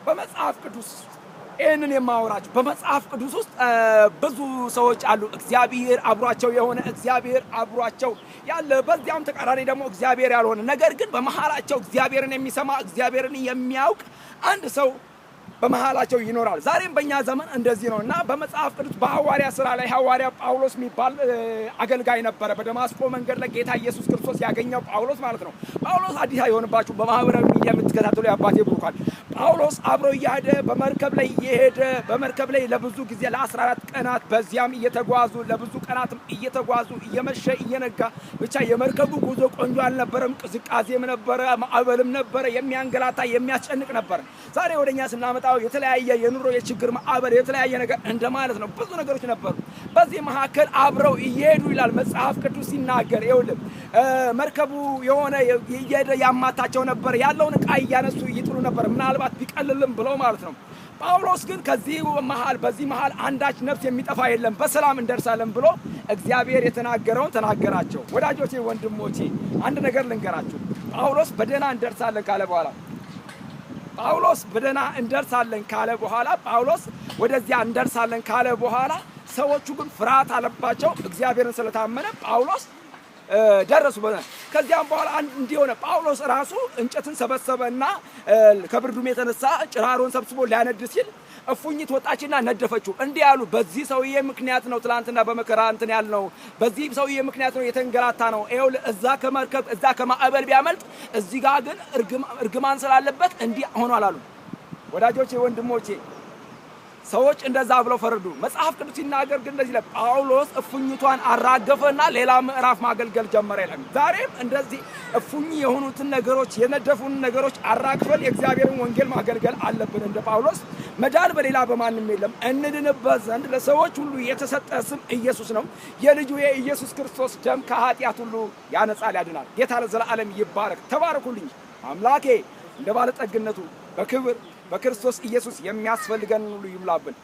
በመጽሐፍ ቅዱስ ይህንን የማወራችሁ በመጽሐፍ ቅዱስ ውስጥ ብዙ ሰዎች አሉ። እግዚአብሔር አብሯቸው የሆነ እግዚአብሔር አብሯቸው ያለ በዚያም ተቃራኒ ደግሞ እግዚአብሔር ያልሆነ ነገር ግን በመሃላቸው እግዚአብሔርን የሚሰማ እግዚአብሔርን የሚያውቅ አንድ ሰው በመሃላቸው ይኖራል። ዛሬም በእኛ ዘመን እንደዚህ ነው እና በመጽሐፍ ቅዱስ በሐዋርያ ሥራ ላይ ሐዋርያ ጳውሎስ የሚባል አገልጋይ ነበረ። በደማስቆ መንገድ ላይ ጌታ ኢየሱስ ክርስቶስ ያገኘው ጳውሎስ ማለት ነው። ጳውሎስ አዲስ አይሆንባችሁ በማህበራዊ ሚዲያ የምትከታተሉ የአባቴ ብሩካን ጳውሎስ አብሮ እየሄደ በመርከብ ላይ እየሄደ በመርከብ ላይ ለብዙ ጊዜ ለ14 ቀናት በዚያም እየተጓዙ ለብዙ ቀናትም እየተጓዙ እየመሸ እየነጋ ብቻ የመርከቡ ጉዞ ቆንጆ አልነበረም። ቅዝቃዜም ነበረ፣ ማዕበልም ነበረ፣ የሚያንገላታ የሚያስጨንቅ ነበረ። ዛሬ ወደኛ ስናመጣው የተለያየ የኑሮ የችግር ማዕበል የተለያየ ነገር እንደማለት ነው። ብዙ ነገሮች ነበሩ። በዚህ መካከል አብረው እየሄዱ ይላል መጽሐፍ ቅዱስ ሲናገር ይኸውልህ መርከቡ የሆነ እየሄደ ያማታቸው ነበር። ያለውን ዕቃ እያነሱ ይጥሉ ነበር ምናልባት ቢቀልልም ብለው ማለት ነው። ጳውሎስ ግን በዚህ መሃል አንዳች ነፍስ የሚጠፋ የለም በሰላም እንደርሳለን ብሎ እግዚአብሔር የተናገረውን ተናገራቸው። ወዳጆቼ ወንድሞቼ አንድ ነገር ልንገራችሁ። ጳውሎስ በደህና እንደርሳለን ካለ በኋላ ጳውሎስ ወደዚያ እንደርሳለን ካለ በኋላ ሰዎቹ ግን ፍርሃት አለባቸው። እግዚአብሔርን ስለታመነ ጳውሎስ ደረሱ። ከዚያም በኋላ እንዲሆነ ጳውሎስ ራሱ እንጨትን ሰበሰበና ከብርዱም የተነሳ ጭራሮን ሰብስቦ ሊያነድ ሲል እፉኝት ወጣችና ነደፈችው። እንዲህ ያሉ በዚህ ሰውዬ ምክንያት ነው ትላንትና በመከራ እንትን ያልነው፣ በዚህ ሰውዬ ምክንያት ነው የተንገላታ ነው። ይኸውል እዛ ከመርከብ እዛ ከማዕበል ቢያመልጥ እዚህ ጋር ግን እርግማን ስላለበት እንዲህ ሆኗል አሉ። ወዳጆቼ ወንድሞቼ ሰዎች እንደዛ ብለው ፈረዱ። መጽሐፍ ቅዱስ ሲናገር ግን እንደዚህ ጳውሎስ እፉኝቷን አራገፈና ሌላ ምዕራፍ ማገልገል ጀመረ ይላል። ዛሬም እንደዚህ እፉኝ የሆኑትን ነገሮች የነደፉን ነገሮች አራግፈን የእግዚአብሔርን ወንጌል ማገልገል አለብን። እንደ ጳውሎስ መዳን በሌላ በማንም የለም። እንድንበት ዘንድ ለሰዎች ሁሉ የተሰጠ ስም ኢየሱስ ነው። የልጁ የኢየሱስ ክርስቶስ ደም ከኃጢአት ሁሉ ያነጻል፣ ያድናል። ጌታ ለዘላለም ይባረክ። ተባረኩልኝ። አምላኬ እንደ ባለጠግነቱ በክብር በክርስቶስ ኢየሱስ የሚያስፈልገን ሁሉ ይሙላብን።